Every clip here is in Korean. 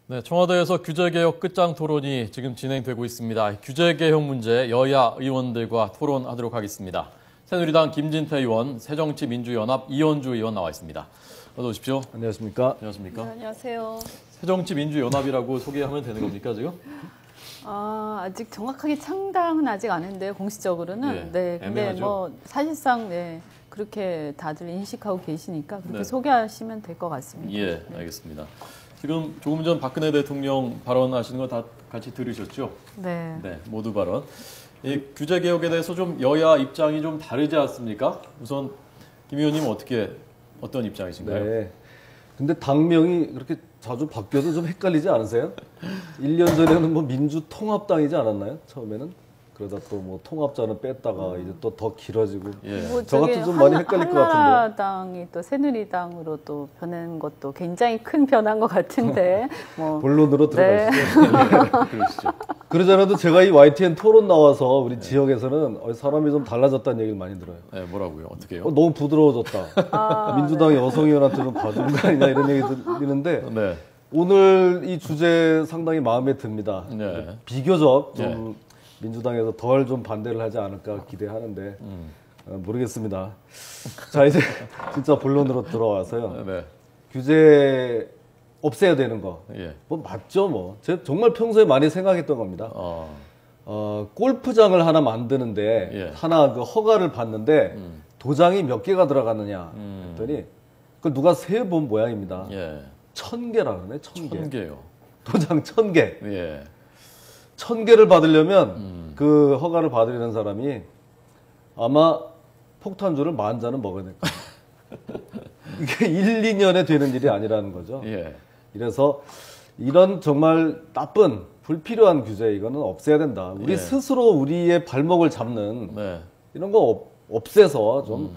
네, 청와대에서 규제개혁 끝장 토론이 지금 진행되고 있습니다. 규제개혁 문제 여야 의원들과 토론하도록 하겠습니다. 새누리당 김진태 의원, 새정치민주연합 이현주 의원 나와 있습니다. 어서 오십시오. 안녕하십니까? 안녕하십니까? 네, 안녕하세요. 새정치민주연합이라고 소개하면 되는 겁니까, 지금? 아직 정확하게 창당은 아직 안 했는데요, 공식적으로는. 예, 네, 근데 애매하죠? 뭐 사실상 네, 그렇게 다들 인식하고 계시니까 그렇게 네. 소개하시면 될 것 같습니다. 예, 알겠습니다. 지금 조금 전 박근혜 대통령 발언하시는 거 다 같이 들으셨죠? 네. 네, 모두 발언. 이 규제개혁에 대해서 좀 여야 입장이 좀 다르지 않습니까? 우선 김 의원님은 어떤 입장이신가요? 네. 근데 당명이 그렇게 자주 바뀌어서 좀 헷갈리지 않으세요? 1년 전에는 뭐 민주통합당이지 않았나요? 처음에는? 그러다 또 뭐 통합자는 뺐다가 이제 또 더 길어지고. 예. 뭐 저 저기 같은 좀 많이 헷갈릴 것 같은데요. 한나라당이 또 새누리당으로 또 변한 것도 굉장히 큰 변화인 것 같은데. 뭐 본론으로 네. 들어가시죠. 그러시죠. 그러지 않아도 제가 이 YTN 토론 나와서 우리 지역에서는 사람이 좀 달라졌다는 얘기를 많이 들어요. 네, 뭐라고요? 어떻게 해요? 너무 부드러워졌다. 민주당 여성 의원한테 좀 봐주는 거 아니냐 이런 얘기 들리는데 네. 오늘 이 주제 상당히 마음에 듭니다. 네. 비교적 좀 민주당에서 덜 좀 반대를 하지 않을까 기대하는데 모르겠습니다. 자, 이제 진짜 본론으로 들어와서요. 네. 규제 없애야 되는 거. 예. 뭐 맞죠, 뭐. 제가 정말 평소에 많이 생각했던 겁니다. 골프장을 하나 만드는데 예. 하나 그 허가를 받는데 도장이 몇 개가 들어가느냐 했더니 그걸 누가 세본 모양입니다. 예. 1000개라 그러네, 1000개. 1000개요. 도장 1000개. 예. 1000개를 받으려면 그 허가를 받으려는 사람이 아마 폭탄주를 10,000잔은 먹어야 될 거예요. 이게 1, 2년에 되는 일이 아니라는 거죠. 예. 이래서 이런 정말 나쁜 불필요한 규제 이거는 없애야 된다. 우리 예. 스스로 우리의 발목을 잡는 네. 이런 거 없애서 좀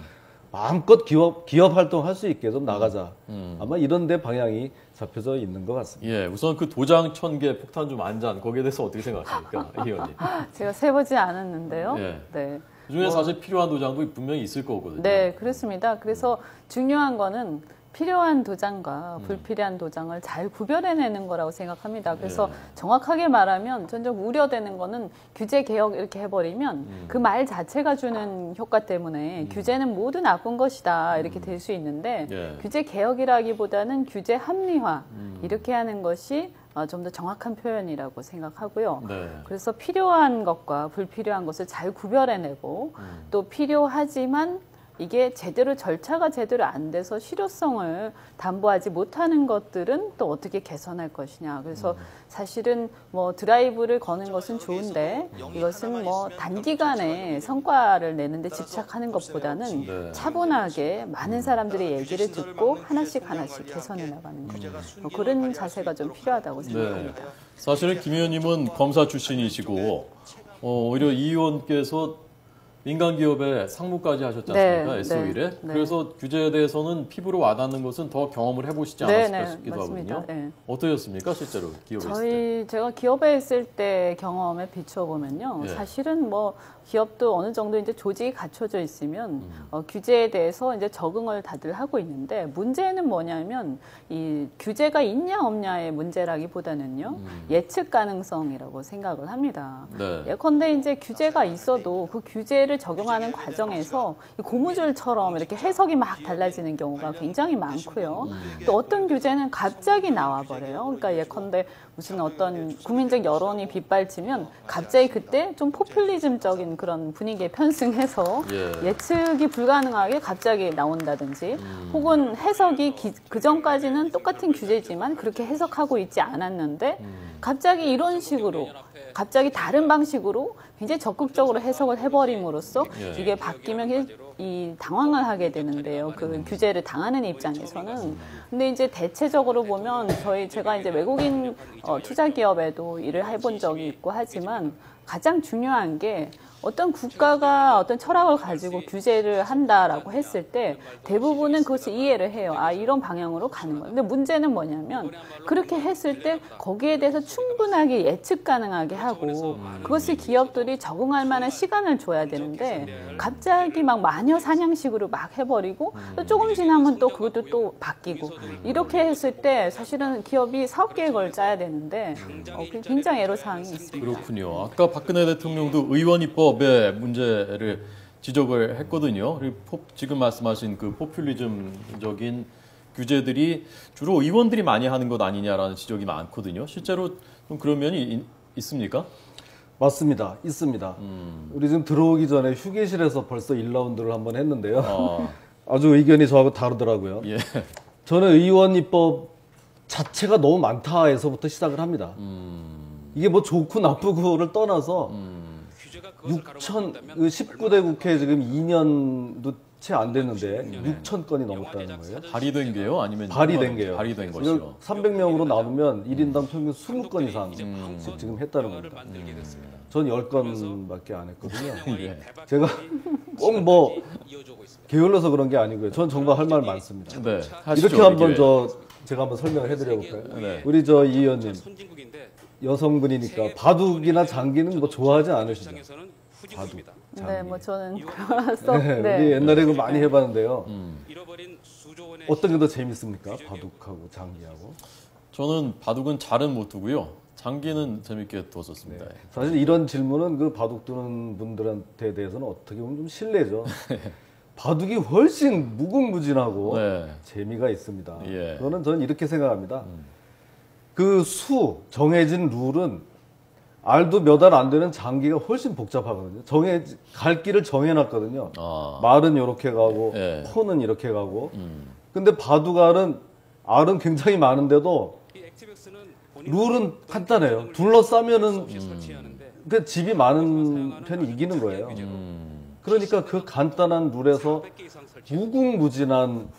마음껏 기업 활동할 수 있게 좀 나가자. 아마 이런 데 방향이 잡혀져 있는 것 같습니다. 예. 우선 그 도장 1000개, 폭탄주 10,000잔 거기에 대해서 어떻게 생각하십니까, 이 의원님? 제가 세보지 않았는데요. 예. 네. 그중에 사실 필요한 도장도 분명히 있을 거거든요. 네, 그렇습니다. 그래서 중요한 거는 필요한 도장과 불필요한 도장을 잘 구별해내는 거라고 생각합니다. 그래서 정확하게 말하면 전적 우려되는 거는 규제 개혁 이렇게 해버리면 그 말 자체가 주는 효과 때문에 규제는 모두 나쁜 것이다 이렇게 될 수 있는데 예. 규제 개혁이라기보다는 규제 합리화 이렇게 하는 것이 좀 더 정확한 표현이라고 생각하고요. 네. 그래서 필요한 것과 불필요한 것을 잘 구별해내고 또 필요하지만 이게 절차가 제대로 안 돼서 실효성을 담보하지 못하는 것들은 또 어떻게 개선할 것이냐. 그래서 사실은 뭐 드라이브를 거는 것은 좋은데 이것은 뭐 단기간에 성과를 내는데 집착하는 것보다는 네. 차분하게 많은 사람들의 얘기를 듣고 하나씩 개선해 나가는 것. 그런 자세가 좀 필요하다고 생각합니다. 네. 사실은 김 의원님은 검사 출신이시고 오히려 이 의원께서 민간 기업에 상무까지 하셨지 않습니까? 네, S.O.1에. 네. 그래서 규제에 대해서는 피부로 와닿는 것은 더 경험을 해보시지 네, 않았을까 네, 싶기도 맞습니다. 하거든요. 네. 어떠셨습니까, 실제로 기업에 있을 때? 제가 기업에 있을 때 경험에 비춰보면요. 예. 사실은 뭐 기업도 어느 정도 이제 조직이 갖춰져 있으면 규제에 대해서 이제 적응을 다들 하고 있는데 문제는 뭐냐면 이 규제가 있냐 없냐의 문제라기보다는요. 예측 가능성이라고 생각을 합니다. 네. 예컨대 이제 규제가 있어도 그 규제를 적용하는 과정에서 이 고무줄처럼 이렇게 해석이 막 달라지는 경우가 굉장히 많고요. 또 어떤 규제는 갑자기 나와버려요. 그러니까 예컨대 무슨 어떤 국민적 여론이 빗발치면 갑자기 그때 좀 포퓰리즘적인 그런 분위기에 편승해서 예측이 불가능하게 갑자기 나온다든지 혹은 해석이 그 전까지는 똑같은 규제지만 그렇게 해석하고 있지 않았는데 갑자기 이런 식으로 갑자기 다른 방식으로 굉장히 적극적으로 해석을 해버림으로써 이게 바뀌면 이 당황을 하게 되는데요. 그 규제를 당하는 입장에서는. 근데 이제 대체적으로 보면 제가 이제 외국인 투자 기업에도 일을 해본 적이 있고 하지만 가장 중요한 게 어떤 국가가 어떤 철학을 가지고 규제를 한다라고 했을 때 대부분은 그것을 이해를 해요. 아, 이런 방향으로 가는 거예요. 근데 문제는 뭐냐면 그렇게 했을 때 거기에 대해서 충분하게 예측 가능하게 하고 그것을 기업들이 적응할 만한 시간을 줘야 되는데 갑자기 막 마녀 사냥식으로 막 해버리고 또 조금 지나면 또 그것도 또 바뀌고 이렇게 했을 때 사실은 기업이 사업 계획을 짜야 되는데 굉장히 애로사항이 있습니다. 그렇군요. 아까 박근혜 대통령도 의원 입법의 문제를 지적을 했거든요. 그리고 지금 말씀하신 그 포퓰리즘적인 규제들이 주로 의원들이 많이 하는 것 아니냐라는 지적이 많거든요. 실제로 좀 그런 면이 있습니까? 맞습니다. 있습니다. 우리 지금 들어오기 전에 휴게실에서 벌써 1라운드를 한번 했는데요. 아주 의견이 저하고 다르더라고요. 예. 저는 의원 입법 자체가 너무 많다에서부터 시작을 합니다. 이게 뭐 좋고 나쁘고를 떠나서 19대 국회 지금 2년도 채 안 됐는데 6천 건이 넘었다는 거예요. 발의된 게요? 아니면 발의된 게요. 발의된 것이요. 300명으로 나누면 1인당 평균 20건 이상 지금 했다는 겁니다. 전 10건밖에 안 했거든요. 예. 제가 꼭 뭐 게을러서 그런 게 아니고요. 전 정말 할 말 많습니다. 네, 하시죠, 이렇게 한번 기회에. 제가 한번 설명을 해드려볼까요? 네. 우리 이 의원님 여성분이니까 바둑이나 장기는 뭐 좋아하지 않으시죠? 바둑. 네, 뭐 저는 그래서 네, 우리 옛날에 그거 많이 해봤는데요. 어떤 게 더 재밌습니까? 바둑하고 장기하고. 저는 바둑은 잘은 못 두고요. 장기는 재밌게 두었었습니다. 사실 이런 질문은 그 바둑 두는 분들한테 대해서는 어떻게 보면 좀 실례죠. 바둑이 훨씬 무궁무진하고 네. 재미가 있습니다. 예. 그거는 저는 이렇게 생각합니다. 그 정해진 룰은 알도 몇 알 안 되는 장기가 훨씬 복잡하거든요. 갈 길을 정해놨거든요. 말은 이렇게 가고, 예. 포는 이렇게 가고. 근데 바둑알은 굉장히 많은데도 룰은 간단해요. 둘러싸면은 그 집이 많은 편이 이기는 거예요. 그러니까 그 간단한 룰에서 무궁무진한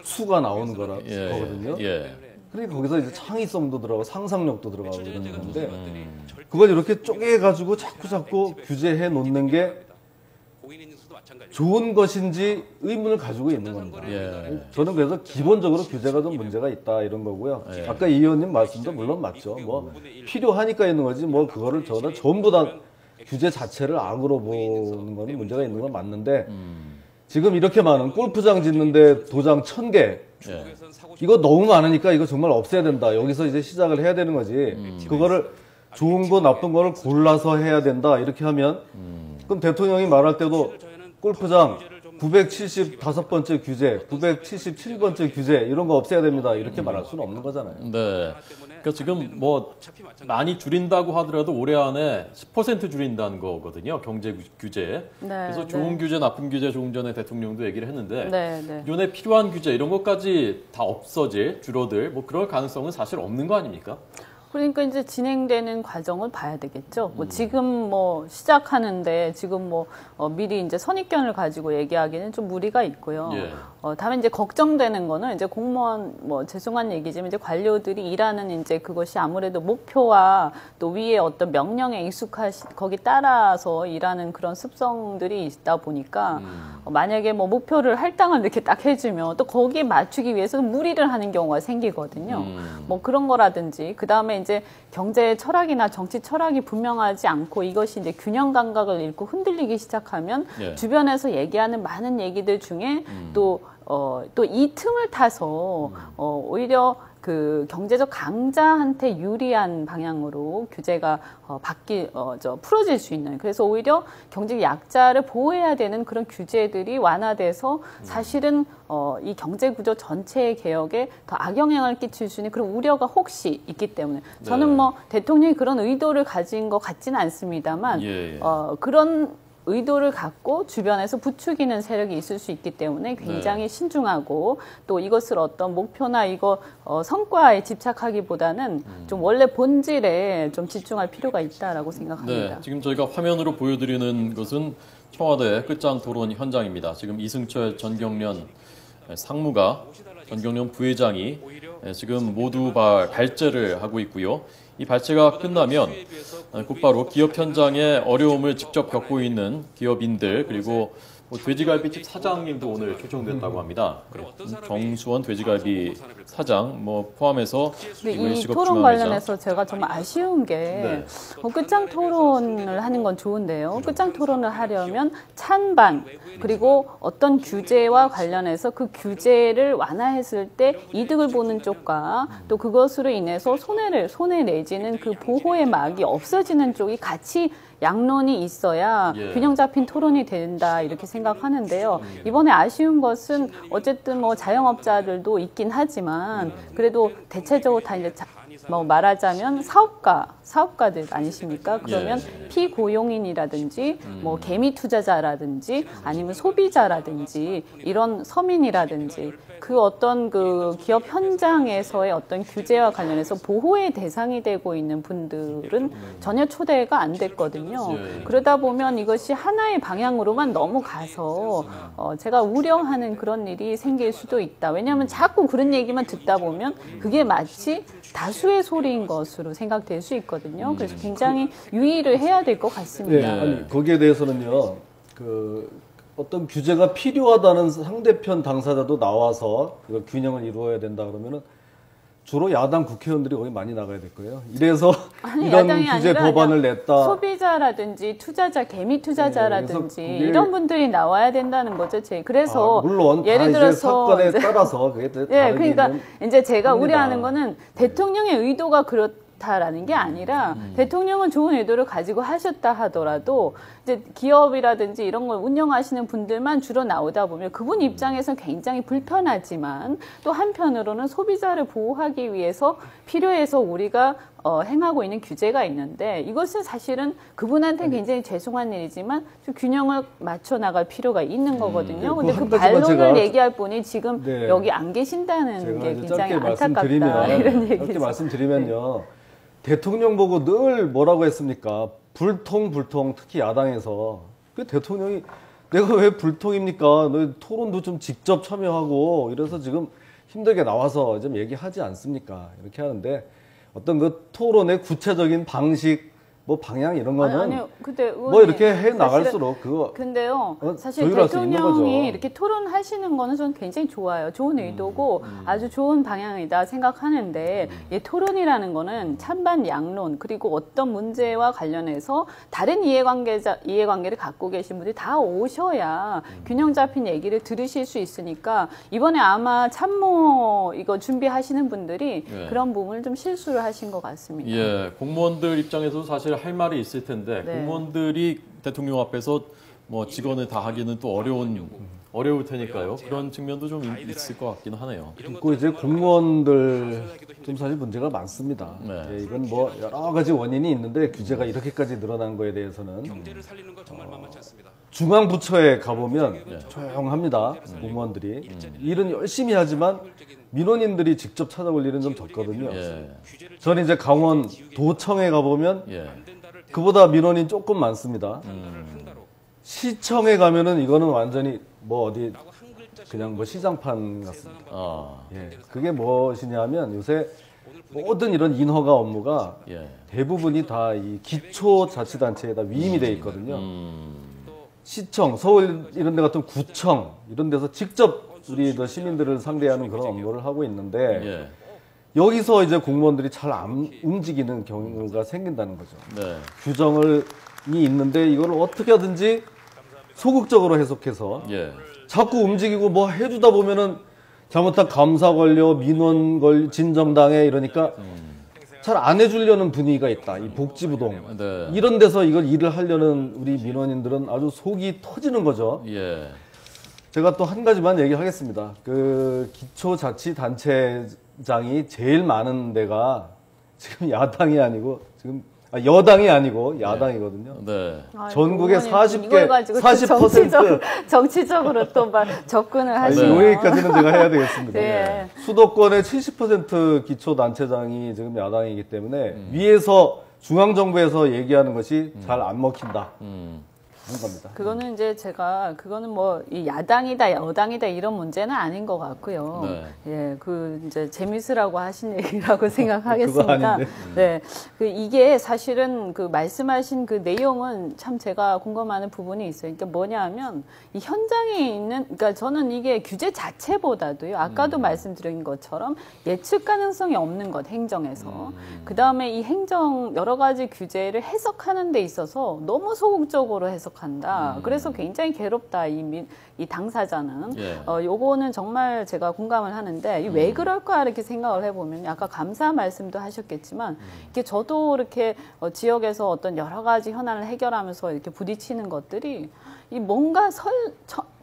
수가 나오는 거거든요. 예. 그러니까 거기서 이제 창의성도 들어가고 상상력도 들어가고 이런 건데 그걸 이렇게 쪼개가지고 자꾸 규제해 놓는 게 좋은 것인지 의문을 가지고 있는 겁니다. 예. 저는 그래서 기본적으로 규제가 좀 문제가 있다 이런 거고요. 예. 아까 이 의원님 말씀도 물론 맞죠. 뭐 필요하니까 있는 거지 뭐 그거를 저는 전부 다 규제 자체를 악으로 보는 거는 문제가 있는 건 맞는데 지금 이렇게 많은 골프장 짓는데 도장 1000개 예. 이거 너무 많으니까 이거 정말 없애야 된다. 여기서 이제 시작을 해야 되는 거지. 그거를 좋은 거 나쁜 거를 골라서 해야 된다. 이렇게 하면 그럼 대통령이 말할 때도 골프장 975번째 규제, 977번째 규제 이런 거 없애야 됩니다. 이렇게 말할 수는 없는 거잖아요. 네. 그러니까 지금 뭐 많이 줄인다고 하더라도 올해 안에 10% 줄인다는 거거든요. 경제 규제. 네, 그래서 좋은 규제, 나쁜 규제 조금 전에 대통령도 얘기를 했는데 네. 기존에 필요한 규제 이런 것까지 다 없어질, 줄어들 뭐 그럴 가능성은 사실 없는 거 아닙니까? 그러니까 이제 진행되는 과정을 봐야 되겠죠. 뭐 지금 뭐 시작하는데 지금 뭐 미리 이제 선입견을 가지고 얘기하기는 좀 무리가 있고요. 예. 다만 이제 걱정되는 거는 이제 공무원 뭐 죄송한 얘기지만 이제 관료들이 일하는 이제 그것이 아무래도 목표와 또 위에 어떤 명령에 거기 따라서 일하는 그런 습성들이 있다 보니까 만약에 뭐 목표를 할당을 이렇게 딱 해주면 또 거기에 맞추기 위해서 무리를 하는 경우가 생기거든요. 뭐 그런 거라든지 그 다음에 이제 경제 철학이나 정치 철학이 분명하지 않고 이것이 이제 균형 감각을 잃고 흔들리기 시작하면 예. 주변에서 얘기하는 많은 얘기들 중에 또 이 틈을 타서 오히려 그 경제적 강자한테 유리한 방향으로 규제가 풀어질 수 있는 그래서 오히려 경제 약자를 보호해야 되는 그런 규제들이 완화돼서 사실은 이 경제 구조 전체의 개혁에 더 악영향을 끼칠 수 있는 그런 우려가 혹시 있기 때문에 저는 네. 뭐 대통령이 그런 의도를 가진 것 같지는 않습니다만 예. 그런 의도를 갖고 주변에서 부추기는 세력이 있을 수 있기 때문에 굉장히 신중하고 또 이것을 어떤 목표나 성과에 집착하기보다는 좀 원래 본질에 좀 집중할 필요가 있다라고 생각합니다. 네, 지금 저희가 화면으로 보여드리는 것은 청와대 끝장 토론 현장입니다. 지금 이승철 전경련 상무가 전경련 부회장이 지금 모두 발제를 하고 있고요. 이 발제가 끝나면 곧바로 기업 현장의 어려움을 직접 겪고 있는 기업인들 그리고 뭐 돼지갈비집 사장님도 오늘 초청됐다고 합니다. 정수원 돼지갈비 사장 뭐 포함해서 이 토론 관련해서 제가 좀 아쉬운 게 끝장 토론을 하는 건 좋은데요. 끝장 토론을 하려면 찬반 그리고 어떤 규제와 관련해서 그 규제를 완화했을 때 이득을 보는 쪽과 또 그것으로 인해서 손해 내지는 그 보호의 막이 없어지는 쪽이 같이 양론이 있어야 균형 잡힌 토론이 된다 이렇게 생각하는데요. 이번에 아쉬운 것은 어쨌든 뭐 자영업자들도 있긴 하지만 그래도 대체적으로 다 이제 뭐 말하자면 사업가들 아니십니까? 그러면 피고용인이라든지 뭐 개미 투자자라든지 아니면 소비자라든지 이런 서민이라든지 그 어떤 그 기업 현장에서의 어떤 규제와 관련해서 보호의 대상이 되고 있는 분들은 전혀 초대가 안 됐거든요. 그러다 보면 이것이 하나의 방향으로만 넘어가서 제가 우려하는 그런 일이 생길 수도 있다. 왜냐하면 자꾸 그런 얘기만 듣다 보면 그게 마치 다수의 소리인 것으로 생각될 수 있거든요. 그래서 굉장히 유의를 해야 될 것 같습니다. 아니, 거기에 대해서는요, 어떤 규제가 필요하다는 상대편 당사자도 나와서 이걸 균형을 이루어야 된다 그러면은 주로 야당 국회의원들이 거기 많이 나가야 될 거예요. 이래서 이런 규제 법안을 냈다. 소비자라든지 투자자, 개미 투자자라든지 이런 분들이 나와야 된다는 거죠. 그래서 물론 예를 들어서 사건에 따라서 그게 그러니까 이제 제가 합니다. 우려하는 거는 대통령의 의도가 그렇다라는 게 아니라 대통령은 좋은 의도를 가지고 하셨다 하더라도 이제 기업이라든지 이런 걸 운영하시는 분들만 주로 나오다 보면 그분 입장에서는 굉장히 불편하지만 또 한편으로는 소비자를 보호하기 위해서 필요해서 우리가 행하고 있는 규제가 있는데 이것은 사실은 그분한테는 굉장히 죄송한 일이지만 좀 균형을 맞춰 나갈 필요가 있는 거거든요. 근데 그 반론을 얘기할 분이 지금 여기 안 계신다는 게 굉장히 안타깝다 이런 얘기죠. 짧게 말씀드리면요. 대통령 보고 늘 뭐라고 했습니까? 불통 특히 야당에서 그 대통령이 내가 왜 불통입니까? 너 토론도 좀 직접 참여하고 이래서 지금 힘들게 나와서 좀 얘기하지 않습니까? 이렇게 하는데 어떤 그 토론의 구체적인 방식 뭐 방향 이런 거는 아니요. 근데 뭐 이렇게 해 나갈수록 그거 근데요. 사실 조율할 수 있는 거죠. 대통령이 이렇게 토론하시는 거는 저는 굉장히 좋아요. 좋은 의도고 아주 좋은 방향이다 생각하는데 이 토론이라는 거는 찬반 양론 그리고 어떤 문제와 관련해서 다른 이해관계를 갖고 계신 분들이 다 오셔야 균형 잡힌 얘기를 들으실 수 있으니까 이번에 아마 참모 이거 준비하시는 분들이 그런 부분을 좀 실수를 하신 것 같습니다. 예, 공무원들 입장에서도 사실 할 말이 있을 텐데 공무원들이 대통령 앞에서 뭐 직원을 다 하기는 또 어려울 테니까요. 그런 측면도 좀 있을 것 같기는 하네요. 그리고 이제 공무원들 좀 사실 문제가 많습니다. 예, 이건 뭐 여러 가지 원인이 있는데 규제가 이렇게까지 늘어난 거에 대해서는 중앙 부처에 가보면 조용합니다. 공무원들이 일은 열심히 하지만 민원인들이 직접 찾아올 일은 좀 적거든요. 저는 이제 강원 도청에 가보면 그보다 민원인 조금 많습니다. 시청에 가면은 이거는 완전히 뭐 어디 그냥 뭐 시장판 같습니다. 그게 무엇이냐면 요새 모든 이런 인허가 업무가 대부분이 다 이 기초자치단체에다 위임이 돼 있거든요. 시청, 서울 이런 데 같은 구청 이런 데서 직접 우리 시민들을 상대하는 그런 업무를 하고 있는데 여기서 이제 공무원들이 잘 안 움직이는 경우가 생긴다는 거죠. 규정이 있는데 이걸 어떻게 하든지 소극적으로 해석해서 자꾸 움직이고 뭐 해주다 보면은 잘못한 감사 걸려 민원 진정당해 이러니까 잘 안 해주려는 분위기가 있다. 이 복지부동 이런 데서 이걸 일을 하려는 우리 민원인들은 아주 속이 터지는 거죠. 제가 또 한 가지만 얘기하겠습니다. 그 기초자치단체장이 제일 많은 데가 지금 야당이 아니고 지금 여당이 아니고 야당이거든요. 전국에 40% 정치적으로 또 막 접근을 하시네요. 여기까지는 제가 해야 되겠습니다. 수도권의 70% 기초단체장이 지금 야당이기 때문에 위에서 중앙정부에서 얘기하는 것이 잘 안 먹힌다. 겁니다. 그거는 이제 제가 그거는 뭐 이 야당이다 여당이다 이런 문제는 아닌 것 같고요. 네. 예, 그 이제 재밌으라고 하신 얘기라고 생각하겠습니다. 그거 아닌데. 네, 그 이게 사실은 그 말씀하신 그 내용은 참 제가 공감하는 부분이 있어요. 그러니까 뭐냐하면 이 현장에 있는, 그러니까 저는 이게 규제 자체보다도요. 아까도 말씀드린 것처럼 예측 가능성이 없는 것 행정에서 그 다음에 이 행정 여러 가지 규제를 해석하는 데 있어서 너무 소극적으로 해석한다. 그래서 굉장히 괴롭다. 이 당사자는. 예. 요거는 정말 제가 공감을 하는데 왜 그럴까 이렇게 생각을 해보면 아까 감사 말씀도 하셨겠지만 이게 저도 이렇게 지역에서 어떤 여러 가지 현안을 해결하면서 이렇게 부딪히는 것들이 이 뭔가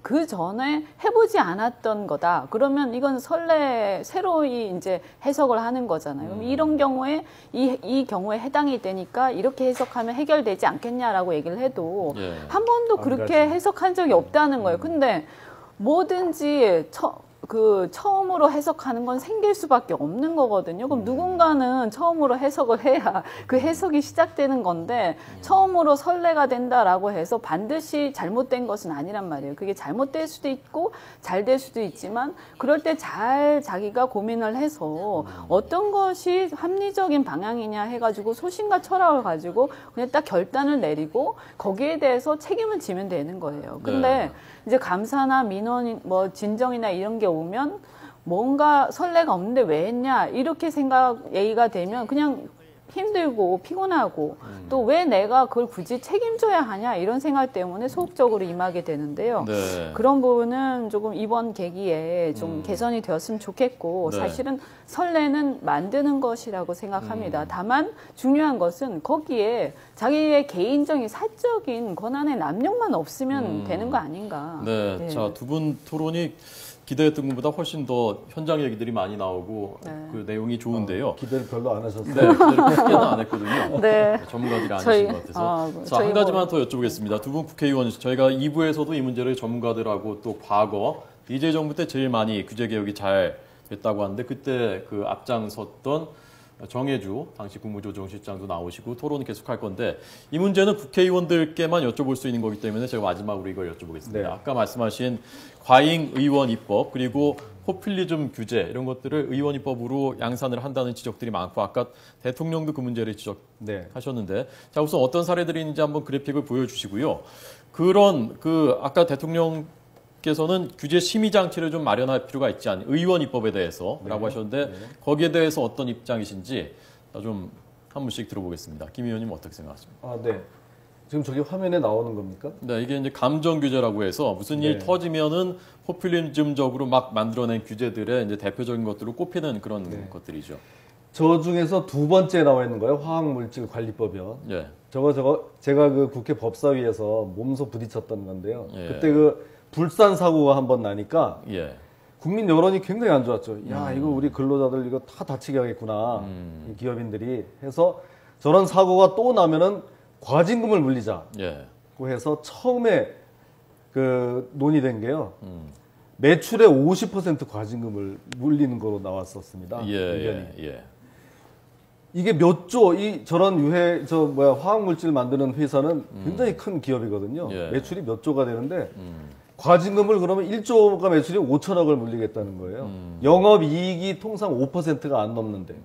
그 전에 해보지 않았던 거다. 그러면 이건 새로이 이제 해석을 하는 거잖아요. 그럼 이런 경우에 이 경우에 해당이 되니까 이렇게 해석하면 해결되지 않겠냐라고 얘기를 해도 예. 한 번도 그렇게 해석한 적이 없다는 거예요. 근데 뭐든지 처음으로 해석하는 건 생길 수밖에 없는 거거든요. 그럼 누군가는 처음으로 해석을 해야 그 해석이 시작되는 건데 처음으로 선례가 된다라고 해서 반드시 잘못된 것은 아니란 말이에요. 그게 잘못될 수도 있고 잘 될 수도 있지만 그럴 때 잘 자기가 고민을 해서 어떤 것이 합리적인 방향이냐 해가지고 소신과 철학을 가지고 그냥 딱 결단을 내리고 거기에 대해서 책임을 지면 되는 거예요. 근데 네. 이제 감사나 민원, 뭐 진정이나 이런 게 오면 뭔가 선례가 없는데 왜 했냐 이렇게 얘기가 되면 그냥 힘들고 피곤하고 또 왜 내가 그걸 굳이 책임져야 하냐 이런 생각 때문에 소극적으로 임하게 되는데요. 네. 그런 부분은 조금 이번 계기에 좀 개선이 되었으면 좋겠고 네. 사실은 선례는 만드는 것이라고 생각합니다. 다만 중요한 것은 거기에 자기의 개인적인 사적인 권한의 남용만 없으면 되는 거 아닌가. 네. 예. 자, 두 분 토론이 기대했던 것보다 훨씬 더 현장 얘기들이 많이 나오고 네. 그 내용이 좋은데요. 기대를 별로 안 하셨어요. 네, 기대를 크게는 안 했거든요. 네. 전문가들이 아니신 저희- 것 같아서. 자, 저희 한 가지만 더 여쭤보겠습니다. 두 분 국회의원이시죠. 저희가 2부에서도 이 문제를 전문가들하고 또 과거 DJ 정부 때 제일 많이 규제 개혁이 잘 됐다고 하는데 그때 그 앞장섰던 정혜주 당시 국무조정실장도 나오시고 토론 계속할 건데 이 문제는 국회의원들께만 여쭤볼 수 있는 거기 때문에 제가 마지막으로 이걸 여쭤보겠습니다. 네. 아까 말씀하신 과잉 의원 입법 그리고 포퓰리즘 규제 이런 것들을 의원 입법으로 양산을 한다는 지적들이 많고 아까 대통령도 그 문제를 네. 지적하셨는데 자 우선 어떤 사례들이 있는지 한번 그래픽을 보여주시고요. 그런 아까 대통령께서는 규제 심의 장치를 좀 마련할 필요가 있지 않냐 의원 입법에 대해서라고 하셨는데 거기에 대해서 어떤 입장이신지 좀 한 분씩 들어보겠습니다. 김 의원님 어떻게 생각하십니까? 아, 네. 지금 저기 화면에 나오는 겁니까? 네, 이게 이제 감정 규제라고 해서 무슨 일 네. 터지면은 포퓰리즘적으로 막 만들어낸 규제들의 이제 대표적인 것들로 꼽히는 그런 것들이죠. 저 중에서 두 번째 나와 있는 거예요. 화학물질관리법이요. 예. 제가 그 국회 법사위에서 몸소 부딪혔던 건데요. 예. 그때 그 불산 사고가 한번 나니까 예. 국민 여론이 굉장히 안 좋았죠. 야, 이거 우리 근로자들 이거 다 다치게 하겠구나. 이 기업인들이 해서 저런 사고가 또 나면은 과징금을 물리자고 예. 해서 처음에 그 논의된 게요. 매출의 50% 과징금을 물리는 거로 나왔었습니다. 예. 의견이. 예. 예. 이게 저런 화학물질 만드는 회사는 굉장히 큰 기업이거든요. 예. 매출이 몇 조가 되는데, 과징금을 그러면 1조가 매출이 5천억을 물리겠다는 거예요. 영업이익이 통상 5%가 안 넘는데,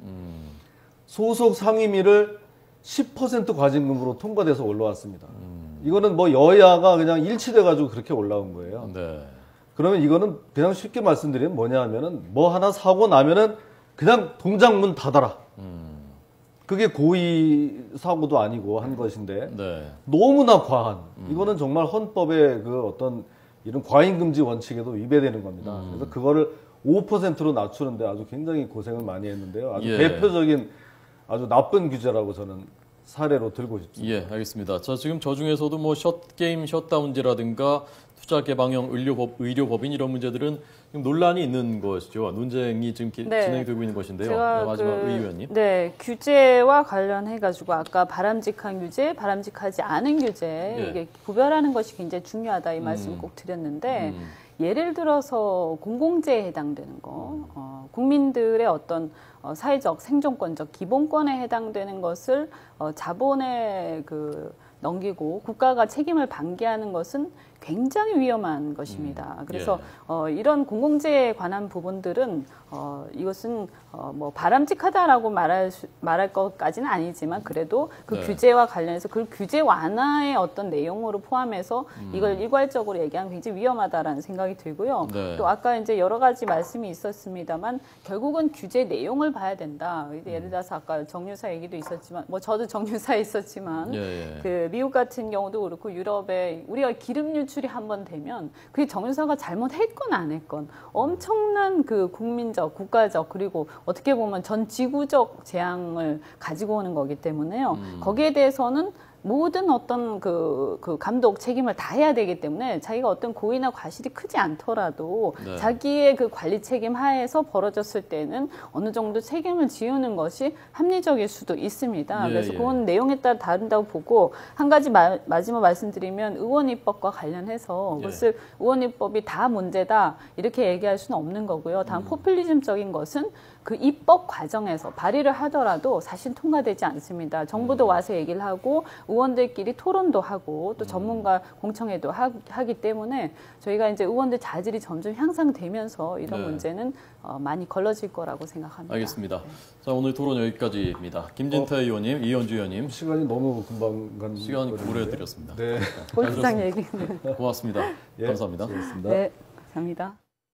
소속 상임위를 10% 과징금으로 통과돼서 올라왔습니다. 이거는 뭐 여야가 그냥 일치돼가지고 그렇게 올라온 거예요. 네. 그러면 이거는 그냥 쉽게 말씀드리면 뭐냐 하면은 뭐 하나 사고 나면은 그냥 동장 문 닫아라. 그게 고의 사고도 아니고 한 것인데 네. 너무나 과한 이거는 정말 헌법의 그 어떤 이런 과잉금지 원칙에도 위배되는 겁니다. 그래서 그거를 5%로 낮추는데 아주 굉장히 고생을 많이 했는데요. 아주 예. 대표적인 아주 나쁜 규제라고 저는 사례로 들고 싶습니다. 예, 알겠습니다. 자, 지금 저 중에서도 뭐 게임 셧다운제라든가 투자 개방형 의료법인 이런 문제들은 지금 논란이 있는 것이죠. 논쟁이 지금 네. 진행되고 있는 것인데요. 제가 마지막 의 의원님. 네, 규제와 관련해가지고 아까 바람직한 규제, 바람직하지 않은 규제 예. 이게 구별하는 것이 굉장히 중요하다 이 말씀을 꼭 드렸는데 예를 들어서 공공재에 해당되는 거, 국민들의 어떤 사회적 생존권적 기본권에 해당되는 것을 자본의 그 넘기고 국가가 책임을 방기하는 것은 굉장히 위험한 것입니다. 그래서 이런 공공재에 관한 부분들은 이것은 뭐 바람직하다라고 말할 것까지는 아니지만 그래도 그 규제와 관련해서 그 규제 완화의 어떤 내용으로 포함해서 이걸 일괄적으로 얘기하면 굉장히 위험하다라는 생각이 들고요. 네. 또 아까 이제 여러 가지 말씀이 있었습니다만 결국은 규제 내용을 봐야 된다. 예를 들어서 아까 정유사 얘기도 있었지만 뭐 저도 정유사에 있었지만 그 미국 같은 경우도 그렇고 유럽에 우리가 기름 유출이 한번 되면 그게 정유사가 잘못했건 안 했건 엄청난 그 국민적, 국가적 그리고 어떻게 보면 전 지구적 재앙을 가지고 오는 거기 때문에요. 거기에 대해서는 모든 어떤 그 감독 책임을 다 해야 되기 때문에 자기가 어떤 고의나 과실이 크지 않더라도 자기의 그 관리 책임 하에서 벌어졌을 때는 어느 정도 책임을 지우는 것이 합리적일 수도 있습니다. 그래서 그건 내용에 따라 다른다고 보고 한 가지 마지막 말씀드리면 의원 입법과 관련해서 그것을 의원 입법이 다 문제다 이렇게 얘기할 수는 없는 거고요. 단 포퓰리즘적인 것은 그 입법 과정에서 발의를 하더라도 사실 통과되지 않습니다. 정부도 와서 얘기를 하고 의원들끼리 토론도 하고 또 전문가 공청회도 하기 때문에 저희가 이제 의원들 자질이 점점 향상되면서 이런 문제는 많이 걸러질 거라고 생각합니다. 알겠습니다. 자, 오늘 토론 여기까지입니다. 김진태 의원님, 이현주 의원님. 시간이 너무 금방 간 시간 오래 드렸습니다. 네. 골프장 얘기는. 고맙습니다. 감사합니다. 수고하셨습니다. 네, 감사합니다.